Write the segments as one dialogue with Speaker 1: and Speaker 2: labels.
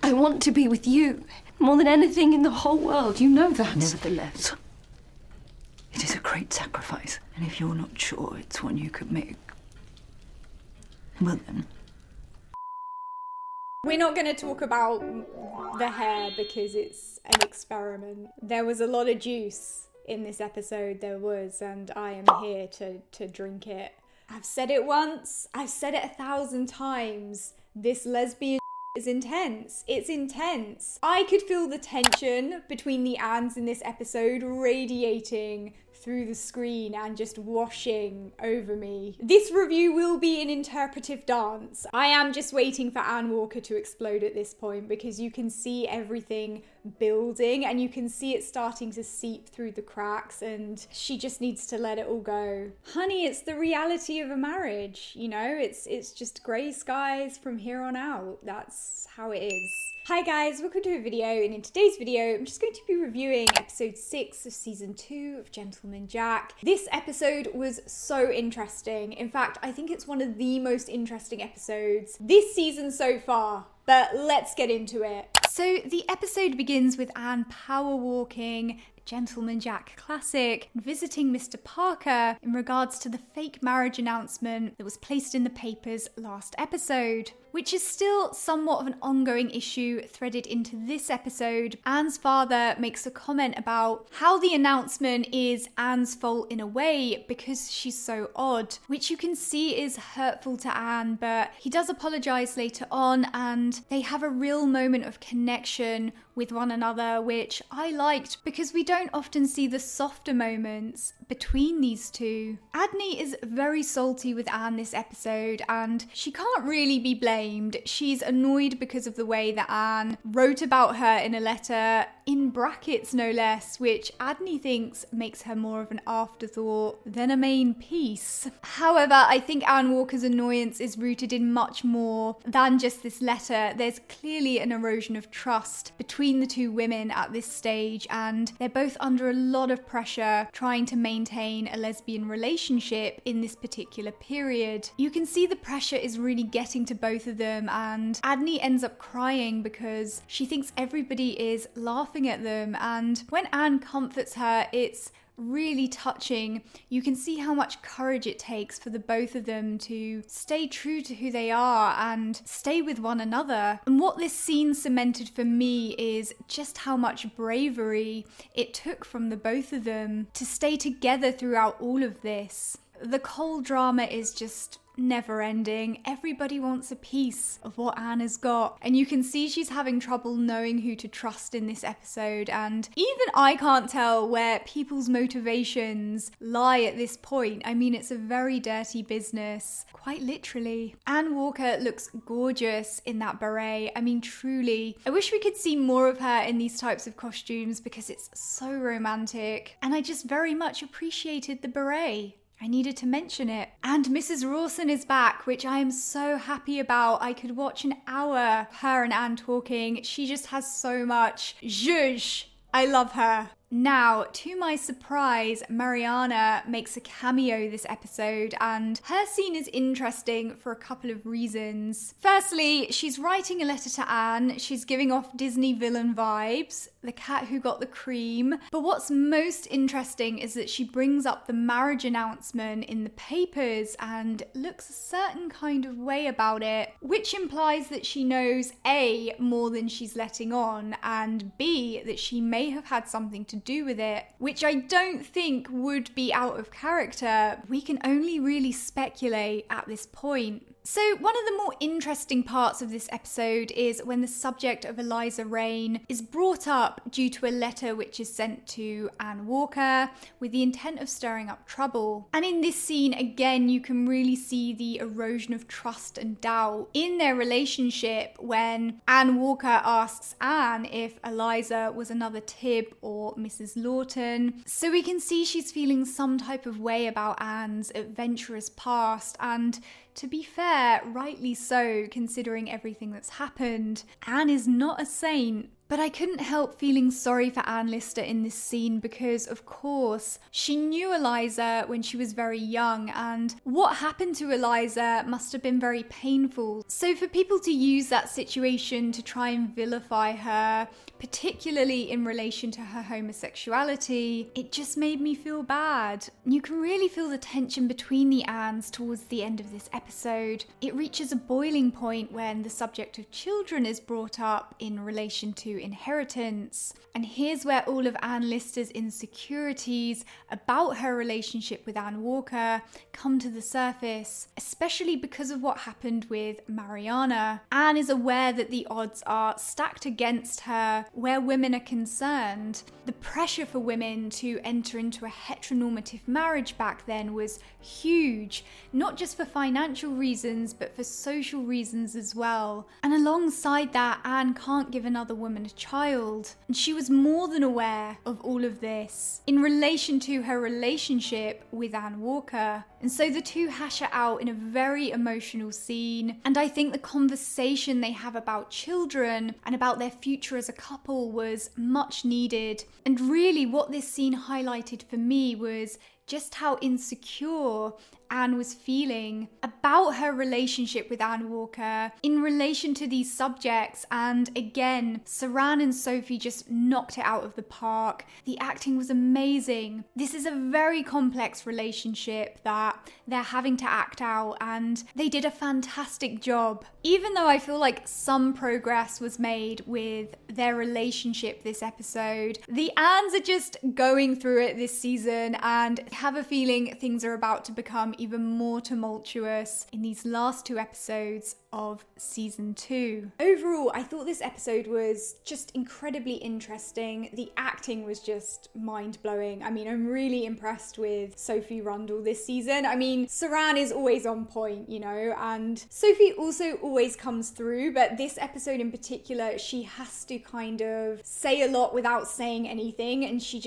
Speaker 1: I want to be with you more than anything in the whole world. You know that.
Speaker 2: Nevertheless, it is a great sacrifice, and if you're not sure it's one you could make, well then.
Speaker 3: We're not going to talk about the hair because it's an experiment. There was a lot of juice in this episode, there was, and I am here to drink it. I've said it once, I've said it 1,000 times. This lesbian is intense. It's intense. I could feel the tension between the Anns in this episode radiating through the screen and just washing over me. This review will be an interpretive dance. I am just waiting for Anne Walker to explode at this point because you can see everything building and you can see it starting to seep through the cracks, and she just needs to let it all go. Honey, it's the reality of a marriage, you know? It's just grey skies from here on out. That's how it is. Hi guys, welcome to a video, and in today's video I'm just going to be reviewing episode 6 of season 2 of Gentleman Jack. This episode was so interesting. In fact, I think it's one of the most interesting episodes this season so far, but let's get into it. So the episode begins with Anne power walking Gentleman Jack classic, visiting Mr. Parker in regards to the fake marriage announcement that was placed in the papers last episode, which is still somewhat of an ongoing issue threaded into this episode. Anne's father makes a comment about how the announcement is Anne's fault in a way because she's so odd, which you can see is hurtful to Anne, but he does apologise later on and they have a real moment of connection with one another, which I liked because we don't often see the softer moments between these two. Adney is very salty with Anne this episode and she can't really be blamed. She's annoyed because of the way that Anne wrote about her in a letter, in brackets no less, which Adney thinks makes her more of an afterthought than a main piece. However, I think Anne Walker's annoyance is rooted in much more than just this letter. There's clearly an erosion of trust between the two women at this stage, and they're both under a lot of pressure trying to maintain a lesbian relationship in this particular period. You can see the pressure is really getting to both of them, and Adney ends up crying because she thinks everybody is laughing at them, and when Anne comforts her, it's really touching. You can see how much courage it takes for the both of them to stay true to who they are and stay with one another. And what this scene cemented for me is just how much bravery it took from the both of them to stay together throughout all of this. The Cole drama is just never ending. Everybody wants a piece of what Anne has got, and you can see she's having trouble knowing who to trust in this episode, and even I can't tell where people's motivations lie at this point. I mean, it's a very dirty business, quite literally. Anne Walker looks gorgeous in that beret. I mean, truly. I wish we could see more of her in these types of costumes because it's so romantic, and I just very much appreciated the beret. I needed to mention it. And Mrs. Rawson is back, which I am so happy about. I could watch an hour of her and Anne talking. She just has so much zhuzh. I love her. Now, to my surprise, Mariana makes a cameo this episode, and her scene is interesting for a couple of reasons. Firstly, she's writing a letter to Anne. She's giving off Disney villain vibes, the cat who got the cream. But what's most interesting is that she brings up the marriage announcement in the papers and looks a certain kind of way about it, which implies that she knows A, more than she's letting on, and B, that she may have had something to do with it, which I don't think would be out of character. We can only really speculate at this point. So one of the more interesting parts of this episode is when the subject of Eliza Reign is brought up due to a letter which is sent to Anne Walker with the intent of stirring up trouble. And in this scene, again, you can really see the erosion of trust and doubt in their relationship when Anne Walker asks Anne if Eliza was another Tib or Mrs. Lawton. So we can see she's feeling some type of way about Anne's adventurous past, and to be fair, rightly so, considering everything that's happened. Anne is not a saint. But I couldn't help feeling sorry for Anne Lister in this scene because, of course, she knew Eliza when she was very young, and what happened to Eliza must have been very painful. So for people to use that situation to try and vilify her, particularly in relation to her homosexuality, it just made me feel bad. You can really feel the tension between the Annes towards the end of this episode. It reaches a boiling point when the subject of children is brought up in relation to inheritance. And here's where all of Anne Lister's insecurities about her relationship with Anne Walker come to the surface, especially because of what happened with Mariana. Anne is aware that the odds are stacked against her where women are concerned. The pressure for women to enter into a heteronormative marriage back then was huge, not just for financial reasons, but for social reasons as well. And alongside that, Anne can't give another woman a child. And she was more than aware of all of this in relation to her relationship with Anne Walker. And so the two hash it out in a very emotional scene. And I think the conversation they have about children and about their future as a couple was much needed. And really what this scene highlighted for me was just how insecure Anne was feeling about her relationship with Anne Walker in relation to these subjects. And again, Saran and Sophie just knocked it out of the park. The acting was amazing. This is a very complex relationship that they're having to act out, and they did a fantastic job. Even though I feel like some progress was made with their relationship this episode, the Annes are just going through it this season, and I have a feeling things are about to become even more tumultuous in these last two episodes of season 2. Overall, I thought this episode was just incredibly interesting. The acting was just mind-blowing. I mean, I'm really impressed with Sophie Rundle this season. I mean, Saran is always on point, you know, and Sophie also always comes through, but this episode in particular, she has to kind of say a lot without saying anything, and she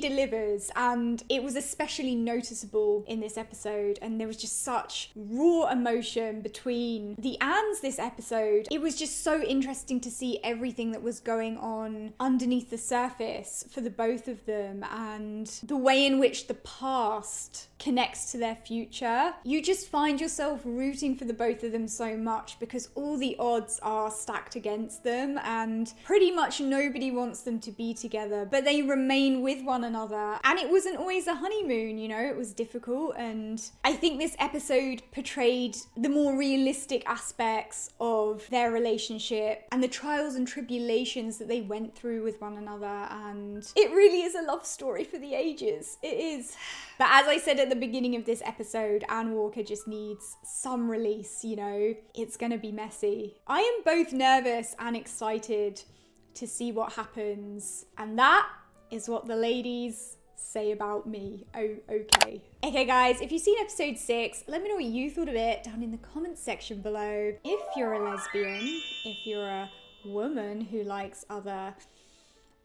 Speaker 3: delivers, and it was especially noticeable in this episode, and there was just such raw emotion between the Annes this episode. It was just so interesting to see everything that was going on underneath the surface for the both of them, and the way in which the past connects to their future. You just find yourself rooting for the both of them so much because all the odds are stacked against them, and pretty much nobody wants them to be together, but they remain with one another. And it wasn't always a honeymoon, you know, it was difficult. And I think this episode portrayed the more realistic aspects of their relationship and the trials and tribulations that they went through with one another. And it really is a love story for the ages. It is. But as I said at the beginning of this episode, Anne Walker just needs some release, you know. It's gonna be messy. I am both nervous and excited to see what happens. And that is what the ladies say about me. Okay, guys, if you've seen episode 6, let me know what you thought of it down in the comments section below. If you're a lesbian, if you're a woman who likes other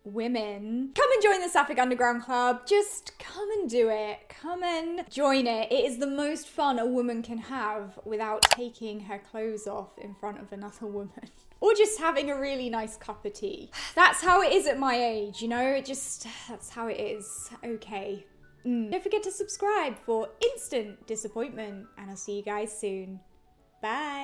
Speaker 3: women, come and join the Sapphic Underground Club. Just come and do it. Come and join it. It is the most fun a woman can have without taking her clothes off in front of another woman. Or just having a really nice cup of tea. That's how it is at my age, you know? That's how it is. Okay. Don't forget to subscribe for instant disappointment, and I'll see you guys soon. Bye.